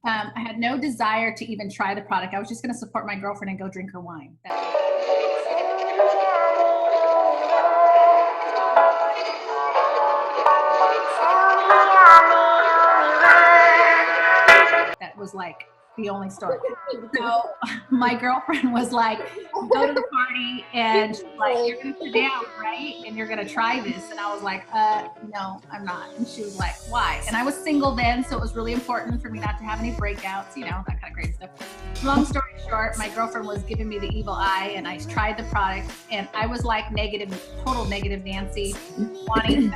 I had no desire to even try the product. I was just going to support my girlfriend and go drink her wine. That was like the only story. So my girlfriend was like, go to the party and she's like, you're gonna sit down, right? And you're gonna try this. And I was like, no, I'm not. And she was like, why? And I was single then, so it was really important for me not to have any breakouts, you know, that kind of crazy stuff. Long story short, my girlfriend was giving me the evil eye and I tried the product and I was like total negative Nancy, wanting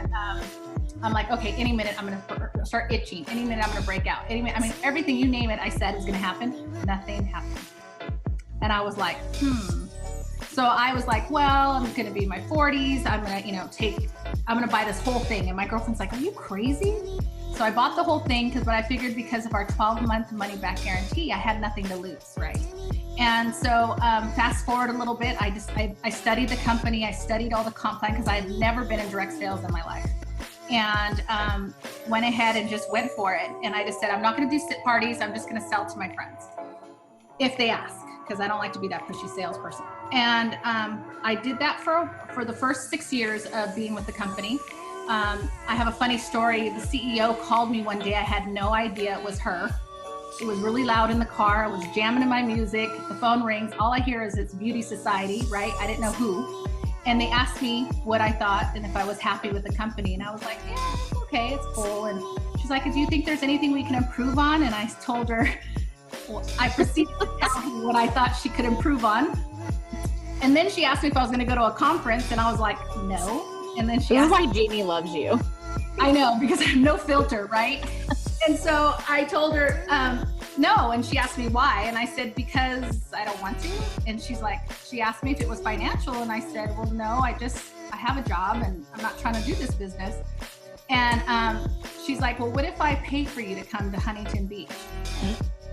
I'm like, okay, any minute I'm gonna start itching. Any minute I'm gonna break out. Any minute, I mean, everything you name it, I said is gonna happen. Nothing happened. And I was like, So I was like, well, I'm gonna be in my 40s. I'm gonna, I'm gonna buy this whole thing. And my girlfriend's like, are you crazy? So I bought the whole thing because I figured because of our 12-month money back guarantee, I had nothing to lose, right? And so fast forward a little bit, I studied the company. I studied all the comp plan because I had never been in direct sales in my life. And went ahead and just went for it. And I just said, I'm not going to do sit parties. I'm just going to sell to my friends if they ask, because I don't like to be that pushy salesperson. And I did that for the first 6 years of being with the company. I have a funny story. The CEO called me one day. I had no idea it was her. It was really loud in the car. I was jamming to my music. The phone rings. All I hear is it's Beauty Society, right? I didn't know who. And they asked me what I thought and if I was happy with the company. And I was like, yeah, it's okay, it's cool. And she's like, do you think there's anything we can improve on? And I told her, I proceeded to tell her what I thought she could improve on. And then she asked me if I was going to go to a conference. And I was like, no. And then she asked me, Jeannie loves you. I know, because I have no filter, right? And so I told her, no. And she asked me why. And I said, because I don't want to. And she asked me if it was financial. And I said, well, no, I have a job and I'm not trying to do this business. And she's like, well, what if I pay for you to come to Huntington Beach?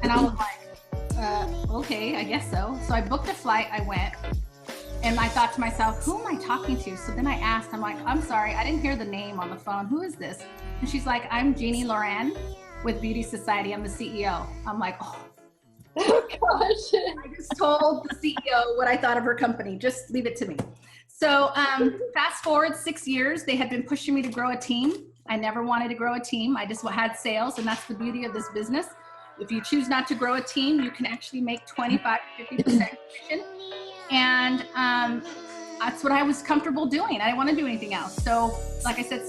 And I was like, okay, I guess so. So I booked a flight, I went. And I thought to myself, who am I talking to? So then I asked, I'm like, I'm sorry, I didn't hear the name on the phone. Who is this? And she's like, I'm Jeannie Loran with Beauty Society. I'm the CEO. I'm like, oh gosh. I just told the CEO what I thought of her company. Just leave it to me. So fast forward 6 years, they had been pushing me to grow a team. I never wanted to grow a team. I just had sales, and that's the beauty of this business. If you choose not to grow a team, you can actually make 25 to 50% commission. And that's what I was comfortable doing. I didn't want to do anything else. So like I said,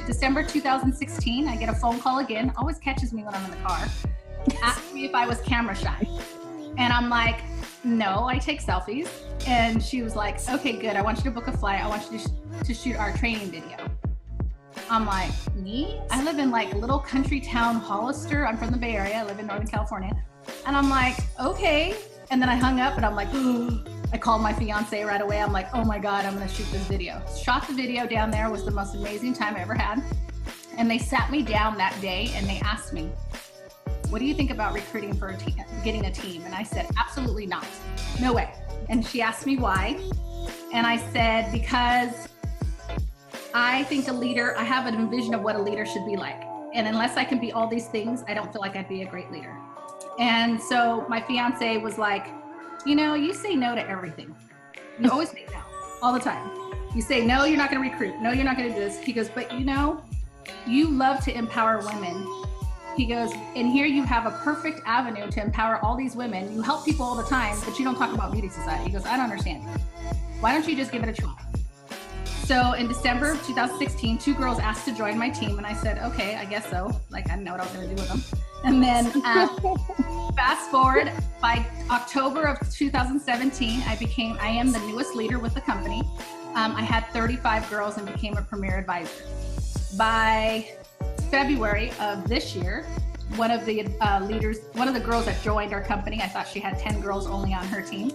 December 2016, I get a phone call again. Always catches me when I'm in the car. Asked me if I was camera shy. And I'm like, no, I take selfies. And she was like, okay, good. I want you to book a flight. I want you to shoot our training video. I'm like, me? I live in like little country town, Hollister. I'm from the Bay Area. I live in Northern California. And I'm like, okay. And then I hung up and I'm like, ooh. I called my fiance right away. I'm like, oh my God, I'm gonna shoot this video. Shot the video down there. It was the most amazing time I ever had. And they sat me down that day and they asked me, what do you think about recruiting for a team, getting a team? And I said, absolutely not, no way. And she asked me why. And I said, because I think I have a vision of what a leader should be like. And unless I can be all these things, I don't feel like I'd be a great leader. And so my fiance was like, you say no to everything. You always say no all the time. You say, no, you're not going to recruit. No, you're not going to do this. He goes, but you love to empower women. He goes, and here you have a perfect avenue to empower all these women. You help people all the time, but you don't talk about Beauty Society. He goes, I don't understand. Why don't you just give it a try? So in December of 2016, 2 girls asked to join my team. And I said, okay, I guess so. Like, I didn't know what I was going to do with them. And then fast forward, by October of 2017, I am the newest leader with the company. I had 35 girls and became a premier advisor. By February of this year, one of the girls that joined our company, I thought she had 10 girls only on her team.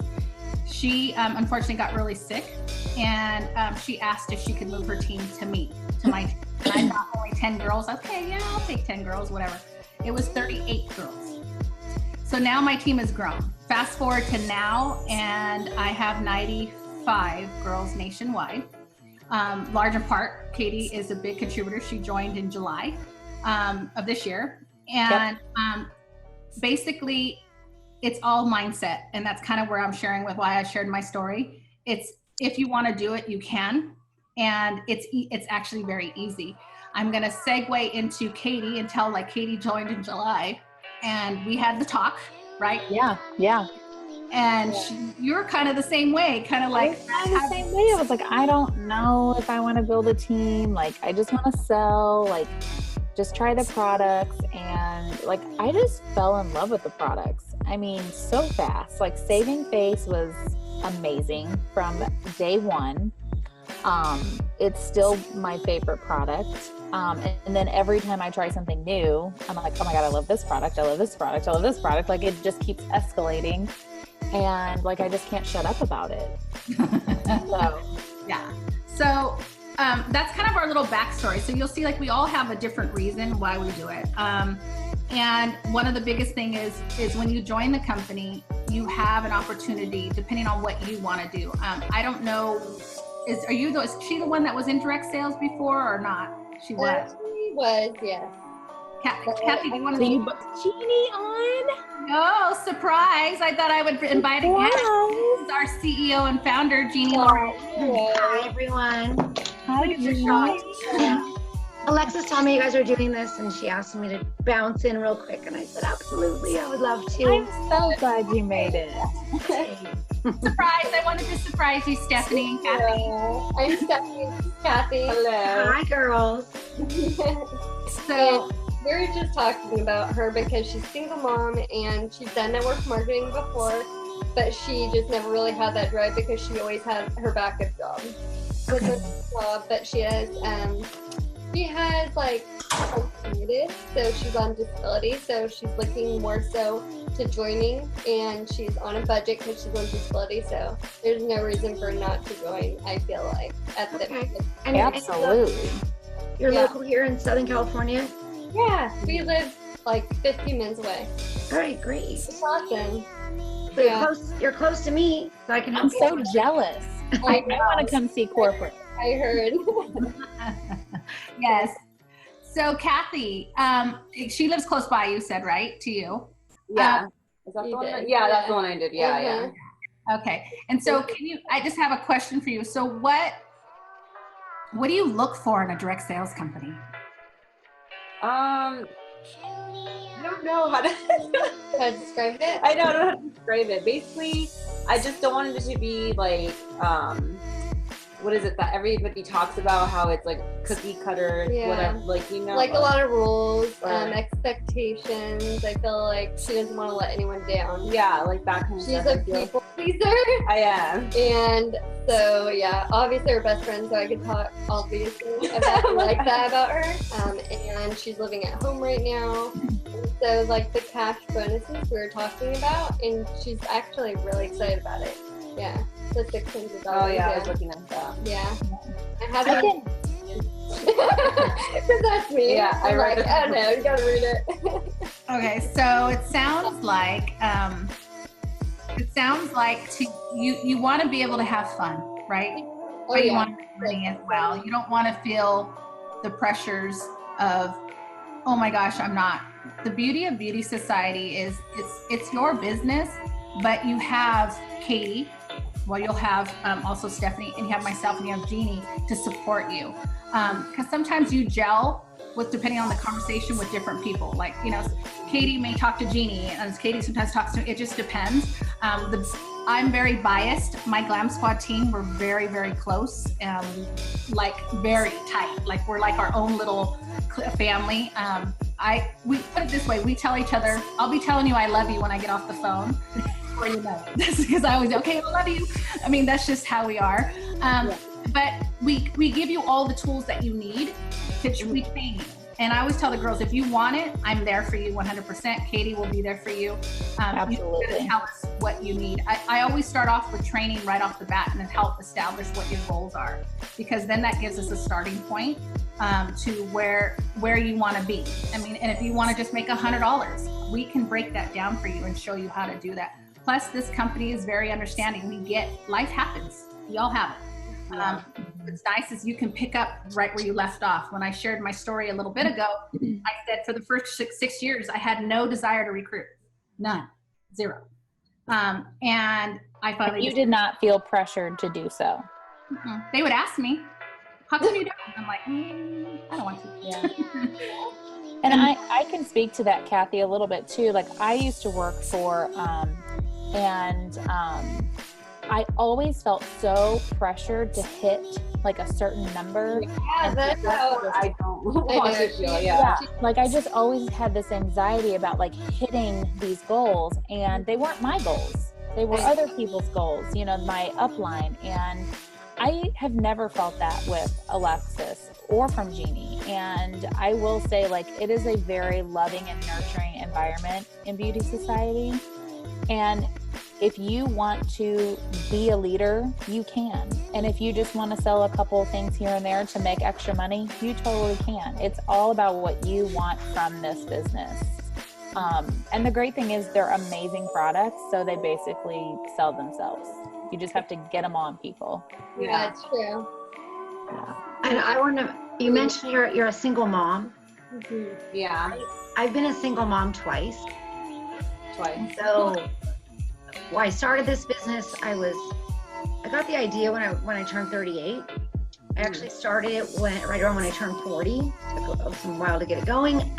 She unfortunately got really sick, and she asked if she could move her team to my team. And I thought only 10 girls. Okay, yeah, I'll take 10 girls, whatever. It was 38 girls. So now my team has grown. Fast forward to now, and I have 95 girls nationwide. Large in part, Katie is a big contributor. She joined in July of this year. And basically it's all mindset. And that's kind of where I'm sharing with why I shared my story. It's, if you want to do it, you can. And it's actually very easy. I'm going to segue into Katie and tell, like, Katie joined in July and we had the talk, right? Yeah. And you're kind of the same way, kind of like the same way. I was like, I don't know if I want to build a team. Like, I just want to sell, like, just try the products. And like, I just fell in love with the products. I mean, so fast. Like, Saving Face was amazing from day one. It's still my favorite product. And then every time I try something new, I'm like, oh my God, I love this product. I love this product. I love this product. Like, it just keeps escalating. And like, I just can't shut up about it. So, yeah. So, that's kind of our little backstory. So you'll see, like, we all have a different reason why we do it. And one of the biggest thing is when you join the company, you have an opportunity, depending on what you want to do. I don't know, is she the one that was in direct sales before or not? She was. She was, yes. Kathy, do you want to you booked Jeannie on? No, surprise. I thought I would invite again. This is our CEO and founder, Jeannie Laurel. Hi, everyone. Hi, Jeannie. Alexis told me you guys were doing this, and she asked me to bounce in real quick, and I said, absolutely, I would love to. I'm so glad you made it. Surprise. I wanted to surprise you, Stephany and Kathy. Hello. I'm Stephany. Kathy. Hello. Hi, girls. So we were just talking about her because she's a single mom and she's done network marketing before, but she just never really had that drive because she always had her backup job. But she has like limited, so she's on disability, so she's looking more so to joining, and she's on a budget because she's on disability, so there's no reason for not to join, I feel like, at the And Absolutely. You're local here in Southern California? Yeah, we live like 50 minutes away. All right, great. It's awesome. So you're close to me, so I can I'm so jealous. I want to come see corporate. I heard. yes. So Kathy, she lives close by, you said, right? To you? Yeah. Is that the one? Yeah, that's the one I did. Yeah, yeah. Okay. And so I just have a question for you. So what do you look for in a direct sales company? I don't know how to describe it. I don't know how to describe it. Basically, I just don't want it to be like, what is it that everybody talks about, how it's like cookie cutter, whatever, like, you know, like a lot of rules, expectations. I feel like she doesn't want to let anyone down. Yeah, like that kind of She's stuff. She's a people pleaser. I am. And so, yeah, obviously we're best friends, so I could talk obviously about like that about her. And she's living at home right now. So like the cash bonuses we were talking about, and she's actually really excited about it. Yeah, the $600. Oh yeah, I was looking at that. Yeah, I haven't. Because that's me. Yeah, I'm like, I don't know, you gotta read it. Okay, so it sounds like you want to be able to have fun, right? Oh, but you want to make money as well. You don't want to feel the pressures of, oh my gosh, I'm not. The beauty of Beauty Society is it's your business, but you have Katie. Well, you'll have also Stephany, and you have myself, and you have Jeannie to support you. Because sometimes you gel with, depending on the conversation, with different people. Like, you know, Katie may talk to Jeannie, and Katie sometimes talks to me. It just depends. I'm very biased. My Glam Squad team, we're very, very close, like very tight. Like we're like our own little family. We put it this way, we tell each other, I'll be telling you I love you when I get off the phone. Or you know, that's because I always, okay, I love you. I mean, that's just how we are. But we give you all the tools that you need to train you. And I always tell the girls, if you want it, I'm there for you 100%. Katie will be there for you. Absolutely. You tell us what you need. I always start off with training right off the bat and then help establish what your goals are, because then that gives us a starting point to where you want to be. I mean, and if you want to just make $100, we can break that down for you and show you how to do that. Plus, this company is very understanding. We get, life happens. We all have it. What's nice is you can pick up right where you left off. When I shared my story a little bit ago, I said for the first six years, I had no desire to recruit. None. Zero. And I finally You did not feel pressured to do so. They would ask me, how come you don't? I'm like, I don't want to. Yeah. And I can speak to that, Kathy, a little bit too. Like I used to work for, I always felt so pressured to hit like a certain number. Yeah, that's how I don't want to feel. Yeah. Like I just always had this anxiety about like hitting these goals, and they weren't my goals. They were other people's goals, you know, my upline. And I have never felt that with Alexis or from Jeannie. And I will say, like, it is a very loving and nurturing environment in Beauty Society. And if you want to be a leader, you can. And if you just want to sell a couple of things here and there to make extra money, you totally can. It's all about what you want from this business. And the great thing is they're amazing products, so they basically sell themselves. You just have to get them on people. Yeah, it's true. And I want to, you mentioned you're a single mom. Mm-hmm. Yeah. I've been a single mom twice. So when I started this business, I got the idea when I turned 38. I actually started it right around when I turned 40. It took some while to get it going.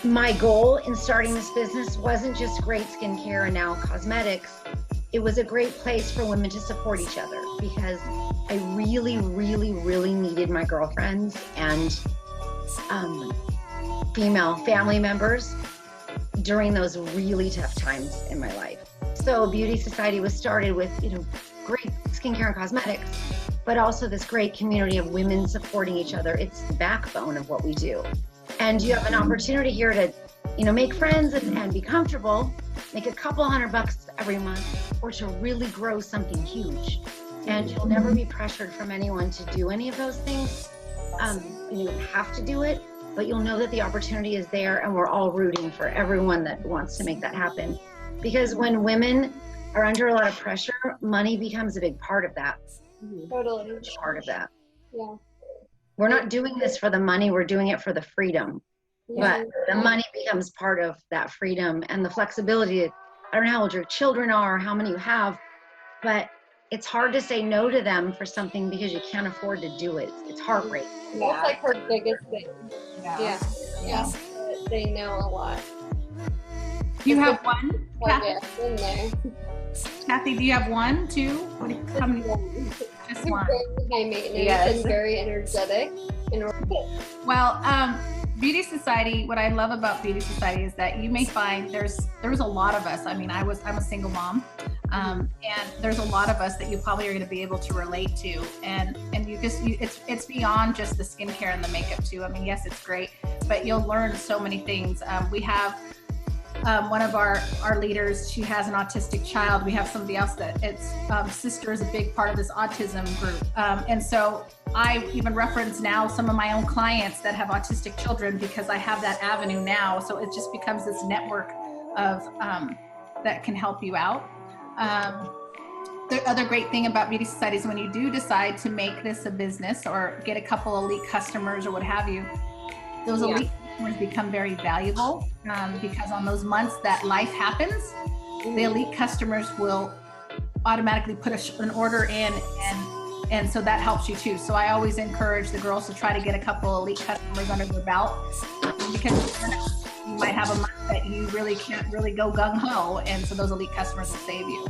My goal in starting this business wasn't just great skincare and now cosmetics. It was a great place for women to support each other, because I really, really, really needed my girlfriends and female family members during those really tough times in my life. So Beauty Society was started with, you know, great skincare and cosmetics, but also this great community of women supporting each other. It's the backbone of what we do. And you have an opportunity here to, you know, make friends and be comfortable, make a couple $100 every month, or to really grow something huge. And you'll never be pressured from anyone to do any of those things. You don't have to do it, but you'll know that the opportunity is there, and we're all rooting for everyone that wants to make that happen. Because when women are under a lot of pressure, money becomes a big part of that. Totally. Part of that. Yeah. We're not doing this for the money, we're doing it for the freedom. Yeah. But the money becomes part of that freedom and the flexibility. I don't know how old your children are, how many you have, but it's hard to say no to them for something because you can't afford to do it. It's heartbreaking. That's like her biggest thing. Yeah. They know a lot. Do you have one, Kathy? In there. Kathy, do you have one, two? How many? Just one. Very high maintenance and very energetic. Well, Beauty Society, what I love about Beauty Society is that you may find there's a lot of us. I mean, I'm a single mom, and there's a lot of us that you probably are going to be able to relate to, and it's beyond just the skincare and the makeup too. I mean, yes, it's great, but you'll learn so many things. We have one of our leaders, she has an autistic child. We have somebody else that its sister is a big part of this autism group. And so I even reference now some of my own clients that have autistic children because I have that avenue now. So it just becomes this network of that can help you out. The other great thing about Beauty Society is when you do decide to make this a business or get a couple elite customers or what have you, those elite customers become very valuable because on those months that life happens, the elite customers will automatically put an order in, and so that helps you too. So I always encourage the girls to try to get a couple elite customers under their belt, because you might have a month that you really can't really go gung-ho, and so those elite customers will save you.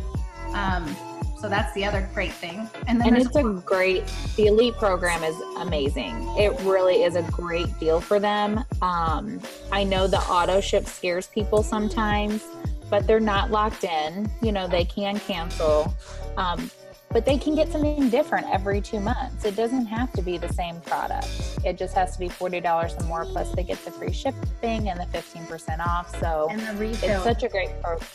So that's the other great thing. And then it's the elite program is amazing. It really is a great deal for them. I know the auto ship scares people sometimes, but they're not locked in. You know, they can cancel, but they can get something different every 2 months. It doesn't have to be the same product. It just has to be $40 or more, plus they get the free shipping and the 15% off. So and the refills. It's such a great program.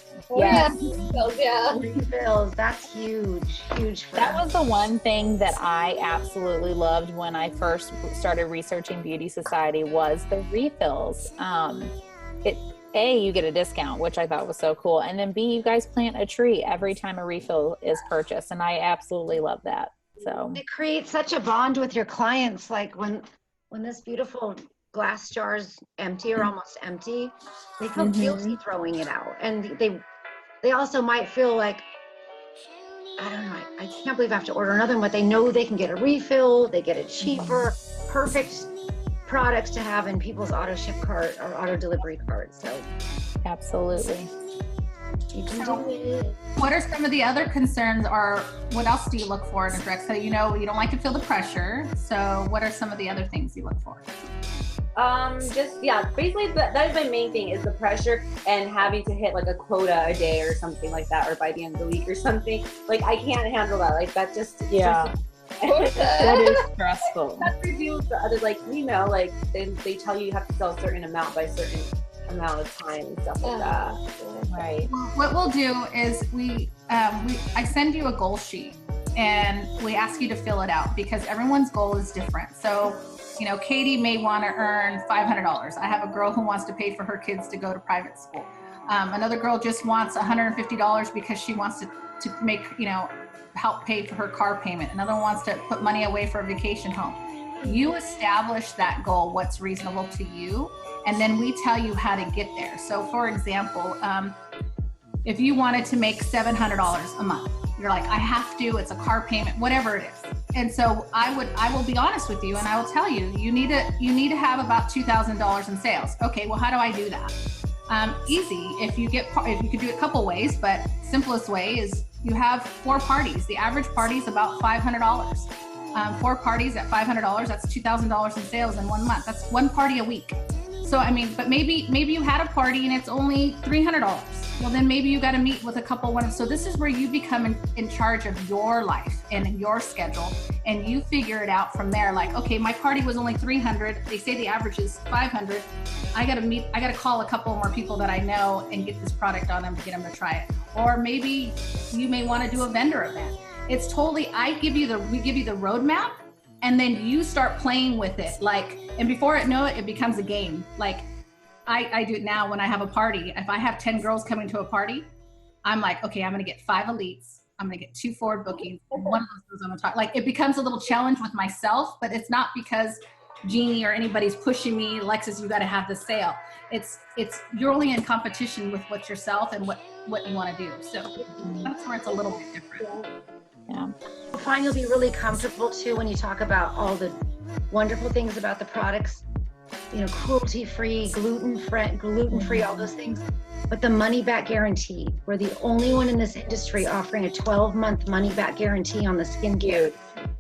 Refills, that's huge for That us. was the one thing that I absolutely loved when I first started researching Beauty Society was the refills. A, you get a discount, which I thought was so cool. And then B, you guys plant a tree every time a refill is purchased. And I absolutely love that. So it creates such a bond with your clients. Like when this beautiful glass jars empty or almost empty, they feel guilty throwing it out. And they also might feel like, I don't know, I can't believe I have to order another one, but they know they can get a refill, they get it cheaper, perfect products to have in people's auto ship cart or auto delivery cart. So absolutely. You can do it. What are some of the other concerns, or what else do you look for in a direct sale? You know, you don't like to feel the pressure. So what are some of the other things you look for? Basically that is my main thing, is the pressure and having to hit like a quota a day or something like that, or by the end of the week or something. Like I can't handle that. Like that just that is stressful. That's revealed to others, like, you know, like they tell you have to sell a certain amount by a certain amount of time and stuff like that. Right. What we'll do is I send you a goal sheet and we ask you to fill it out, because everyone's goal is different. So, you know, Katie may want to earn $500. I have a girl who wants to pay for her kids to go to private school. Another girl just wants $150 because she wants to make, you know, help pay for her car payment. Another one wants to put money away for a vacation home. You establish that goal, what's reasonable to you, and then we tell you how to get there. So for example, if you wanted to make $700 a month, you're like, I have to, it's a car payment, whatever it is. And so I will be honest with you and I will tell you, you need to have about $2,000 in sales. Okay, well, how do I do that? Easy. If you could do it a couple ways, but simplest way is you have 4 parties. The average party is about $500. 4 parties at $500, that's $2,000 in sales in 1 month. That's 1 party a week. So, I mean, but maybe you had a party and it's only $300. Well, then maybe you got to meet with a couple so this is where you become in charge of your life and your schedule, and you figure it out from there. Like, okay, my party was only 300. They say the average is 500. I got to call a couple more people that I know and get this product on them to get them to try it. Or maybe you may want to do a vendor event. It's totally, we give you the roadmap, and then you start playing with it. Like, and before it becomes a game. Like I do it now when I have a party. If I have 10 girls coming to a party, I'm like, okay, I'm going to get 5 elites. I'm going to get 2 forward bookings. And one of those goes on the top. Like, it becomes a little challenge with myself, but it's not because Jeannie or anybody's pushing me, Alexis, you got to have the sale. It's you're only in competition with what yourself and what you want to do. So that's where it's a little bit different. Yeah. You'll find you'll be really comfortable too when you talk about all the wonderful things about the products, you know, cruelty-free, gluten-free, all those things. But the money-back guarantee, we're the only one in this industry offering a 12-month money-back guarantee on the skincare.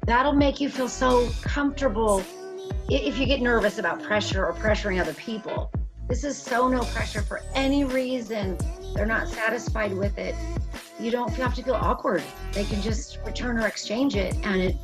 That'll make you feel so comfortable if you get nervous about pressure or pressuring other people. This is so no pressure for any reason. They're not satisfied with it. You don't have to feel awkward. They can just return or exchange it, and it,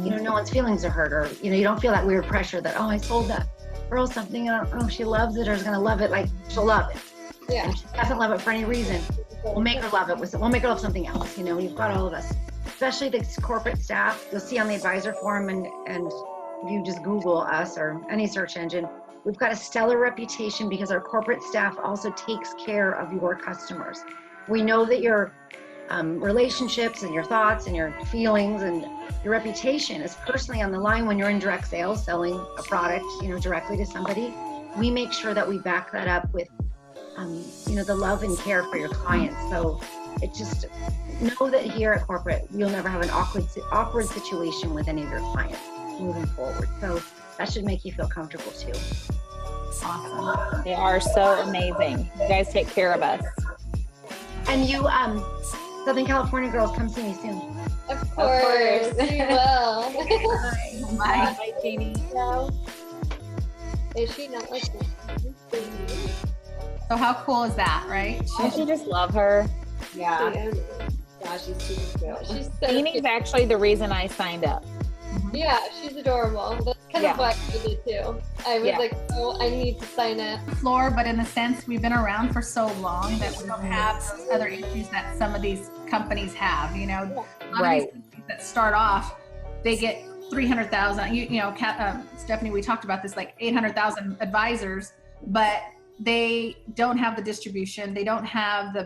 you know, no one's feelings are hurt, or, you know, you don't feel that weird pressure that, oh, I sold that girl something, and I don't know if she loves it or is gonna love it. Like, she'll love it. Yeah. And if she doesn't love it for any reason, we'll make her love it. We'll make her love something else. You know, we've got all of us, especially the corporate staff. You'll see on the advisor forum, and if you just Google us or any search engine, we've got a stellar reputation because our corporate staff also takes care of your customers. We know that your relationships and your thoughts and your feelings and your reputation is personally on the line when you're in direct sales, selling a product, you know, directly to somebody. We make sure that we back that up with, you know, the love and care for your clients. So it just, know that here at corporate, you'll never have an awkward situation with any of your clients moving forward. So that should make you feel comfortable too. Awesome. They are so amazing. You guys take care of us. And you, Southern California girls, come see me soon. Of course. We will. Bye. Bye, Jeannie. No. Is she not like this? So how cool is that, right? Don't you just love her? Yeah. Yeah, she's super good. She's so Jeannie's cute. actually the reason I signed up. Yeah, she's adorable. That's kind of what I did too. I was like, oh, I need to sign up. Floor, but in the sense we've been around for so long that we don't have those other issues that some of these companies have. You know, a lot of these companies that start off, they get 300,000. You know, Stephany, we talked about this, like 800,000 advisors, but they don't have the distribution. They don't have the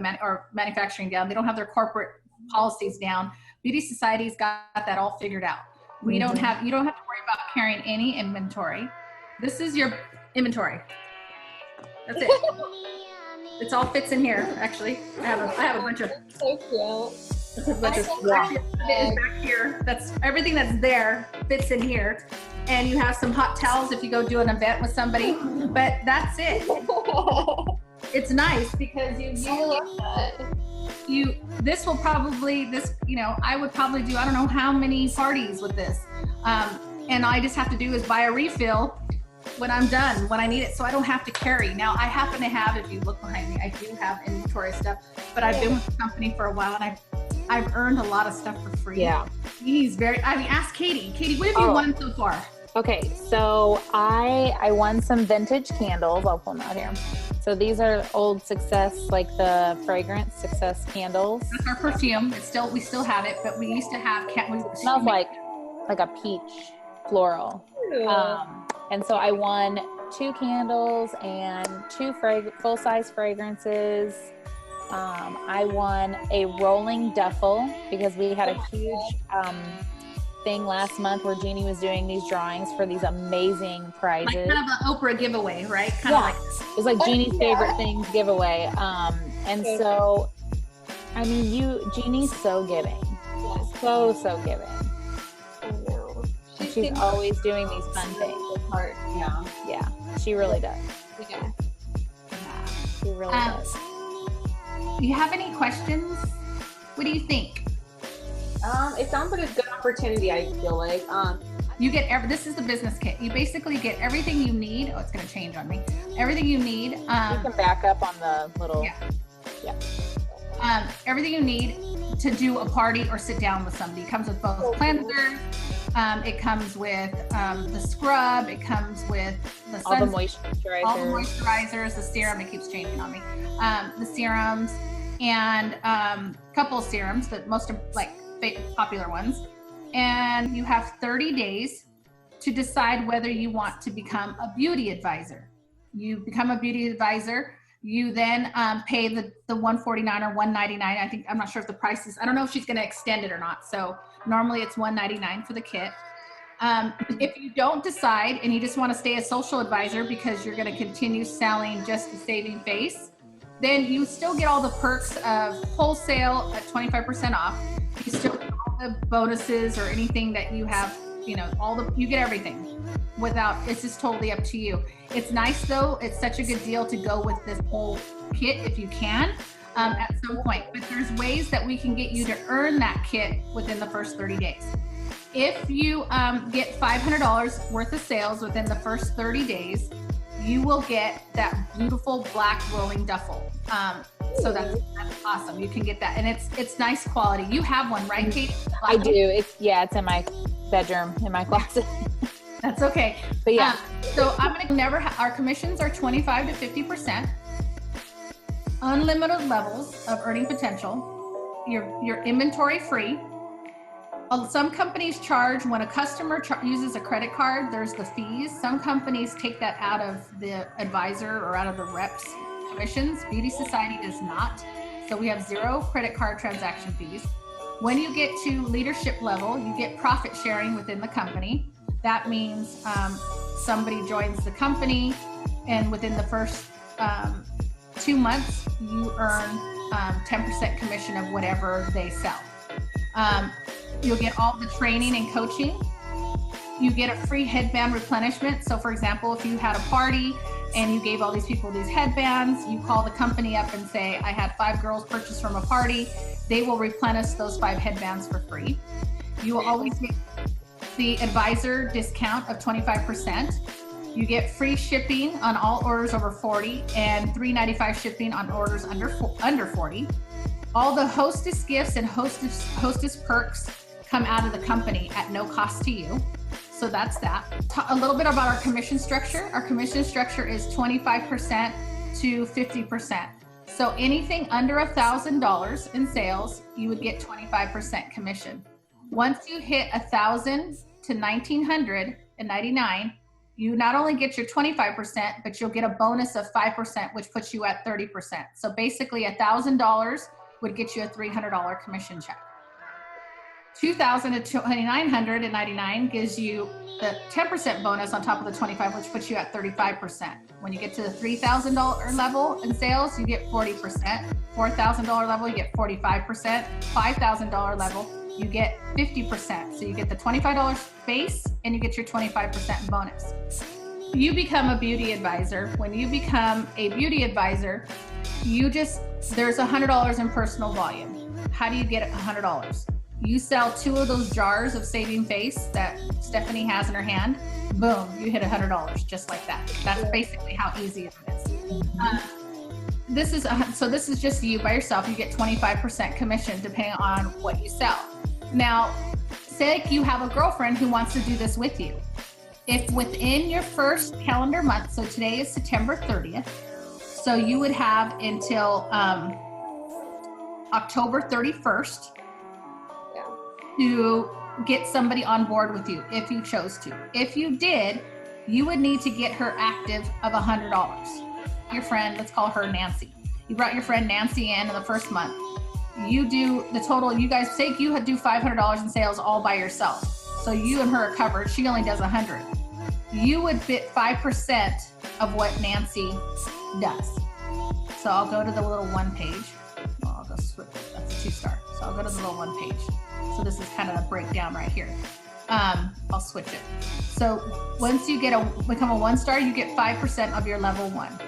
manufacturing down. They don't have their corporate policies down. Beauty Society's got that all figured out. You don't have to worry about carrying any inventory. This is your Inventory. That's it. It all fits in here, actually. I have a bunch of So cute. actually, it is back here. That's everything that's there fits in here. And you have some hot towels if you go do an event with somebody. But that's it. It's nice because I love that. this will probably, I would probably do, I don't know how many parties with this. And I just have to do is buy a refill when I'm done, when I need it, so I don't have to carry. Now, I happen to have, if you look behind me, I do have inventory stuff, but I've been with the company for a while, and I've earned a lot of stuff for free. Yeah. Ask Katie. Katie, what have you won so far? Okay, so I won some vintage candles. I'll pull them out here. So these are old Success, like the fragrance Success candles. That's our perfume. We still have it, but we used to have It smells like a peach floral. And so I won 2 candles and 2 full-size fragrances. I won a rolling duffel because we had a huge thing last month where Jeannie was doing these drawings for these amazing prizes. Like kind of an Oprah giveaway, right? It was like Jeannie's favorite things giveaway. And so, I mean, Jeannie's so giving. So giving. I know. She's always doing these fun things. Heart. Yeah. Yeah, she really does. Yeah. She really does. Do you have any questions? What do you think? It sounds like a good opportunity, I feel like. You get this is the business kit. You basically get everything you need. Oh, it's going to change on me. Everything you need. You can back up on the little. Everything you need to do a party or sit down with somebody. It comes with both cleansers. It comes with the scrub. It comes with all the moisturizers, the serum. It keeps changing on me. The serums and couple serums, the most popular ones. And you have 30 days to decide whether you want to become a beauty advisor. You become a beauty advisor. You then pay the $149 or $199. I'm not sure if the price is, I don't know if she's going to extend it or not. So normally it's $199 for the kit. If you don't decide and you just want to stay a social advisor because you're going to continue selling just the saving face, then you still get all the perks of wholesale at 25% off. You still get all the bonuses or anything that you have, you get everything it's just totally up to you. It's nice though. It's such a good deal to go with this whole kit if you can at some point, but there's ways that we can get you to earn that kit within the first 30 days. If you get $500 worth of sales within the first 30 days, you will get that beautiful black rolling duffel. So that's awesome. You can get that, and it's nice quality. You have one, right, Kate? I do. It's in my bedroom, in my closet. That's okay. But yeah. So our commissions are 25 to 50%. Unlimited levels of earning potential. Your inventory free. Some companies charge when a customer uses a credit card, there's the fees. Some companies take that out of the advisor or out of the reps commissions. Beauty Society does not. So we have 0 credit card transaction fees. When you get to leadership level, you get profit sharing within the company. That means somebody joins the company, and within the first 2 months, you earn 10% commission of whatever they sell. You'll get all the training and coaching. You get a free headband replenishment. So for example, if you had a party and you gave all these people these headbands, you call the company up and say, I had 5 girls purchase from a party. They will replenish those 5 headbands for free. You will always get the advisor discount of 25%. You get free shipping on all orders over 40 and $3.95 shipping on orders under 40. All the hostess gifts and hostess perks come out of the company at no cost to you. So that's that. A little bit about our commission structure. Our commission structure is 25% to 50%. So anything under $1,000 in sales, you would get 25% commission. Once you hit 1,000 to 1,999, you not only get your 25%, but you'll get a bonus of 5%, which puts you at 30%. So basically $1,000 would get you a $300 commission check. $2,000 to $2,999 gives you the 10% bonus on top of the 25, which puts you at 35%. When you get to the $3,000 level in sales, you get 40%. $4,000 level, you get 45%. $5,000 level, you get 50%. So you get the $25 base and you get your 25% bonus. You become a beauty advisor. When you become a beauty advisor, there's $100 in personal volume. How do you get $100? You sell 2 of those jars of Saving Face that Stephany has in her hand. Boom, you hit $100 just like that. That's basically how easy it is. This is just you by yourself. You get 25% commission depending on what you sell. Now, say you have a girlfriend who wants to do this with you. If within your first calendar month, so today is September 30th, so you would have until October 31st to get somebody on board with you if you chose to. If you did, you would need to get her active of $100. Your friend, let's call her Nancy. You brought your friend Nancy in the first month. You do the total, you guys say you do $500 in sales all by yourself. So you and her are covered. She only does 100. You would fit 5% of what Nancy does. So I'll go to the little one page. Well, I'll go switch. That's a 2-star. So I'll go to the little one page. So this is kind of a breakdown right here. I'll switch it. So once you become a 1-star, you get 5% of your level 1.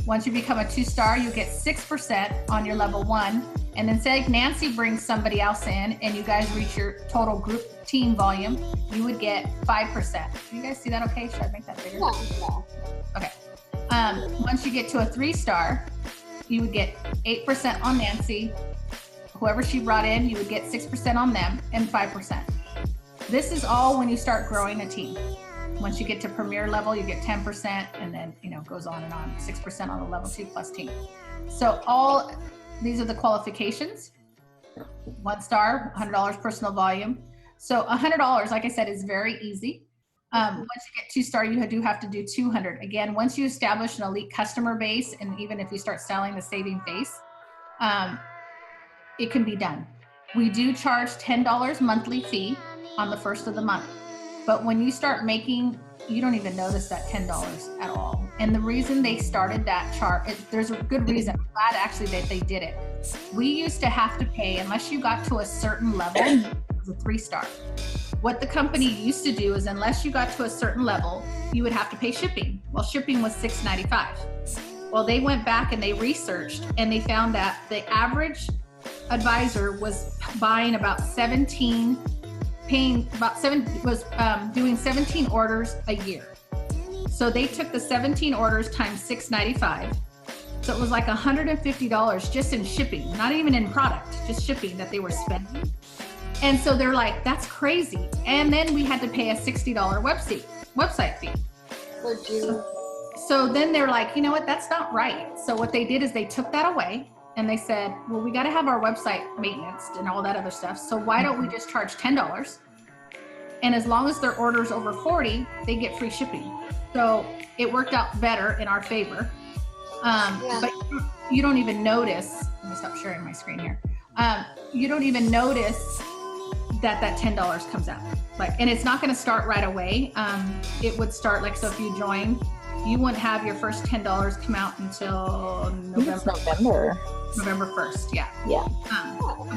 Once you become a 2-star, you get 6% on your level 1. And then say Nancy brings somebody else in and you guys reach your total group team volume, you would get 5%. Do you guys see that okay? Should I make that bigger? Yeah. Okay. Once you get to a 3-star, you would get 8% on Nancy. Whoever she brought in, you would get 6% on them and 5%. This is all when you start growing a team. Once you get to premier level, you get 10%, and then it goes on and on. 6% on the level 2 plus team. So these are the qualifications. 1-star, $100 personal volume. So $100, like I said, is very easy. Once you get 2-star, you do have to do 200. Again, once you establish an elite customer base, and even if you start selling the Saving Face, it can be done. We do charge $10 monthly fee on the first of the month. But when you start making, you don't even notice that $10 at all. And the reason they started that chart, there's a good reason. I'm glad actually that they did it. We used to have to pay, unless you got to a certain level, it was a 3-star. What the company used to do is unless you got to a certain level, you would have to pay shipping. Well, shipping was $6.95. Well, they went back and they researched and they found that the average advisor was buying about doing 17 orders a year. So they took the 17 orders times $6.95. So it was like $150 just in shipping, not even in product, just shipping that they were spending. And so they're like, that's crazy. And then we had to pay a $60 website fee. So then they're like, you know what, that's not right. So what they did is they took that away. And they said, well, we got to have our website maintenance and all that other stuff. So why don't we just charge $10? And as long as their order's over 40, they get free shipping. So it worked out better in our favor. But you don't even notice, let me stop sharing my screen here. You don't even notice that $10 comes out. And it's not going to start right away. It would start so if you join, you wouldn't have your first $10 come out until November 1st. Yeah.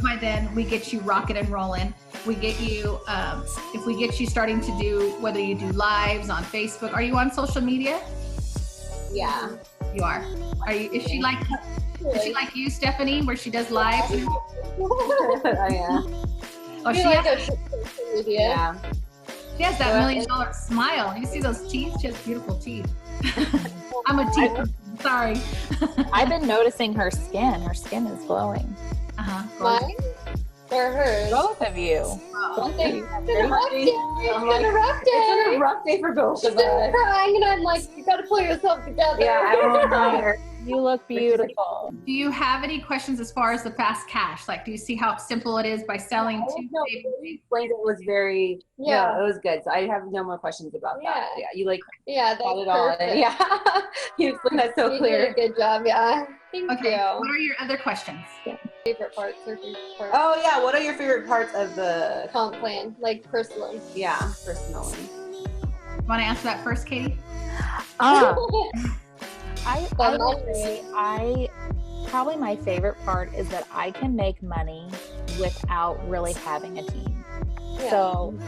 By then we get you rocking and rolling. We get you, if we get you starting to do, whether you do lives on Facebook, are you on social media? Yeah. You are. Is she like you, Stephany, where she does lives? Oh yeah. Oh, she has social media. Yeah. She has that $1 million smile. You see those teeth? She has beautiful teeth. I'm a teeth person. Sorry. I've been noticing her skin. Her skin is glowing. Mine or hers? Both of you. It's been a rough day. It's been a rough day for both of us. Crying, and I'm like, you gotta pull yourself together. Yeah, I won't lie. You look beautiful. Do you have any questions as far as the fast cash? Do you see how simple it is by selling two? You explained it was very, it was good. So I have no more questions about that. Yeah, you that's got it all. perfect. Yeah, you explained that so clear. You did a good job. Yeah. Thank you. What are your other questions? favorite parts or favorite parts. Oh yeah, what are your favorite parts of the comp plan, like personally? Yeah, personally. Want to answer that first, Katie? I would say probably my favorite part is that I can make money without really having a team. Yeah. So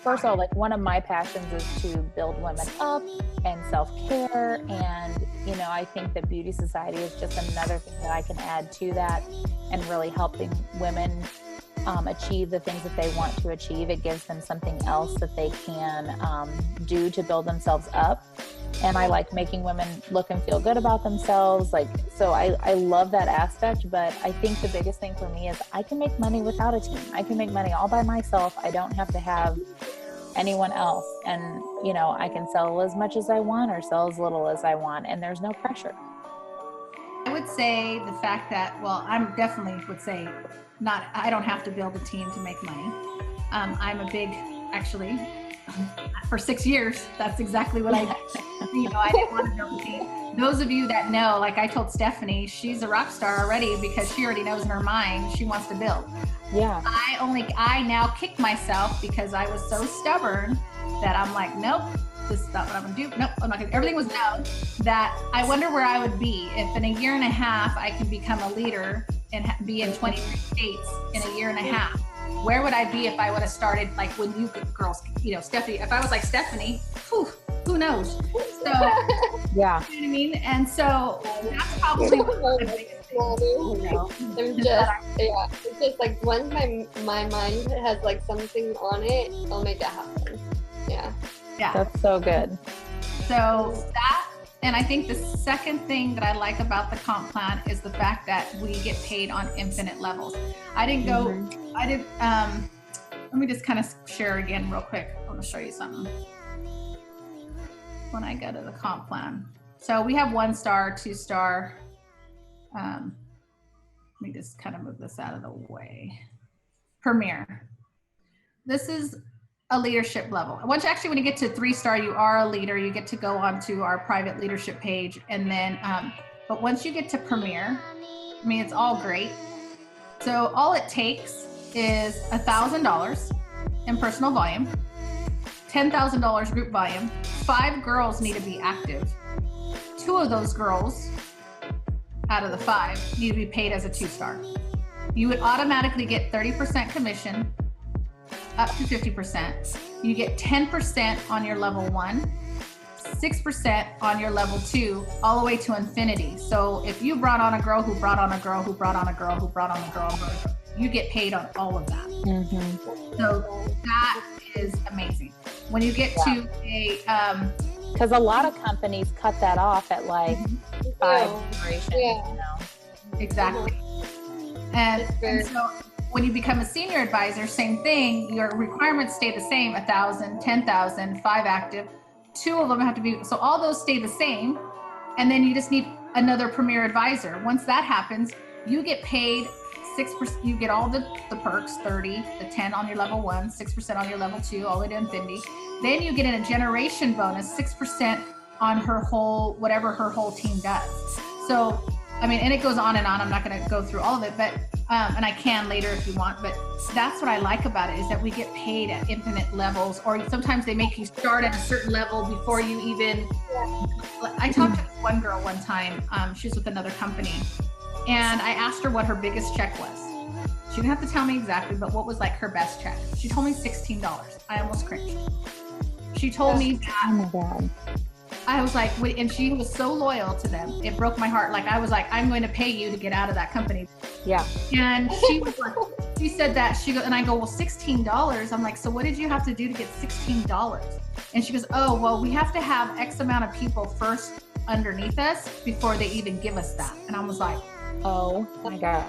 first of all, like one of my passions is to build women up and self-care. And, you know, I think that Beauty Society is just another thing that I can add to that and really helping women achieve the things that they want to achieve. It gives them something else that they can do to build themselves up. And I like making women look and feel good about themselves. Like, so I love that aspect, but I think the biggest thing for me is I can make money without a team. I can make money all by myself. I don't have to have anyone else. And, you know, I can sell as much as I want or sell as little as I want, and there's no pressure. I would say the fact that, well, I'm definitely would say I don't have to build a team to make money. I'm a big, actually, for 6 years, that's exactly what I did. You know, I didn't want to build a team. Those of you that know, like I told Stephany, she's a rock star already because she already knows in her mind she wants to build. Yeah. I now kick myself because I was so stubborn that I'm like, nope, this is not what I'm gonna do. Nope, I'm not gonna. Everything was no. That I wonder where I would be if in a year and a half I can become a leader and be in 23 states in a year and a half. Where would I be if I would have started like when you girls, you know, Stephany, if I was like Stephany, who knows? So, yeah. You know what I mean? And so that's probably the biggest thing. It's just like once my mind has like something on it, I'll make it happen. Yeah. That's so good. So that, and I think the second thing that I like about the comp plan is the fact that we get paid on infinite levels. Let me just kind of share again real quick. I want to show you something. When I go to the comp plan. So we have 1-star, 2-star. Let me just kind of move this out of the way. Premier. This is a leadership level. When you get to 3-star, you are a leader. You get to go onto our private leadership page. And then, but once you get to Premier, I mean, it's all great. So all it takes is $1,000 in personal volume, $10,000 group volume. 5 girls need to be active. 2 of those girls out of the 5 need to be paid as a 2-star. You would automatically get 30% commission up to 50%. You get 10% on your level 1, 6% on your level 2, all the way to infinity. So if you brought on a girl who brought on a girl who brought on a girl who brought on a girl, you get paid on all of that. Mm-hmm. So that is amazing. When you get to a because a lot of companies cut that off at like 5 generations. Yeah. You know? Exactly. And so when you become a senior advisor, same thing. Your requirements stay the same: 1,000, 10,000, 5 active. 2 of them have to be. So all those stay the same, and then you just need another premier advisor. Once that happens, you get paid 6%. You get all the perks: 30, the 10 on your level 1, 6% on your level 2, all the way to infinity. Then you get in a generation bonus, 6% on her whole, whatever her whole team does. So, I mean, and it goes on and on. I'm not going to go through all of it, but, and I can later if you want, but that's what I like about it, is that we get paid at infinite levels, or sometimes they make you start at a certain level before you even, I talked to this one girl one time, she was with another company, and I asked her what her biggest check was. She didn't have to tell me exactly, but what was like her best check? She told me $16. I almost cringed. She told me that. Oh my God. I was like, wait, and she was so loyal to them. It broke my heart. Like, I was like, I'm going to pay you to get out of that company. Yeah. And she was like, she said that, and I go, well, $16. I'm like, so what did you have to do to get $16? And she goes, oh, well, we have to have X amount of people first underneath us before they even give us that. And I was like, oh my God.